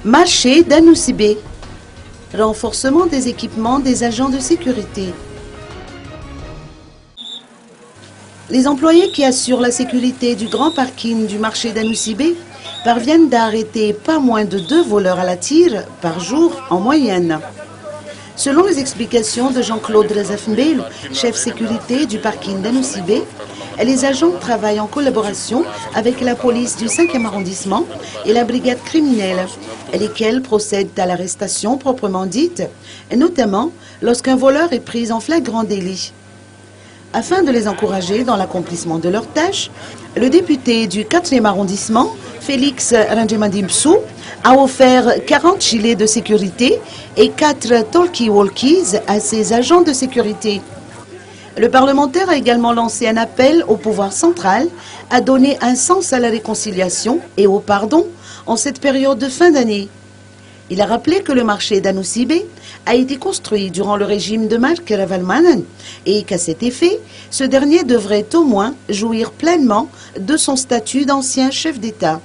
Marché d'Anousibé. Renforcement des équipements des agents de sécurité. Les employés qui assurent la sécurité du grand parking du marché d'Anousibé parviennent d'arrêter pas moins de 2 voleurs à la tire par jour en moyenne. Selon les explications de Jean-Claude Rezefmbelou, chef sécurité du parking d'Anousibé, les agents travaillent en collaboration avec la police du 5e arrondissement et la brigade criminelle, lesquelles procèdent à l'arrestation proprement dite, notamment lorsqu'un voleur est pris en flagrant délit. Afin de les encourager dans l'accomplissement de leurs tâches, le député du 4e arrondissement, Félix Rangemandimsou, a offert 40 gilets de sécurité et 4 talkie-walkies à ses agents de sécurité. Le parlementaire a également lancé un appel au pouvoir central à donner un sens à la réconciliation et au pardon en cette période de fin d'année. Il a rappelé que le marché d'Anousibé a été construit durant le régime de Marc Ravalmanen et qu'à cet effet, ce dernier devrait au moins jouir pleinement de son statut d'ancien chef d'État.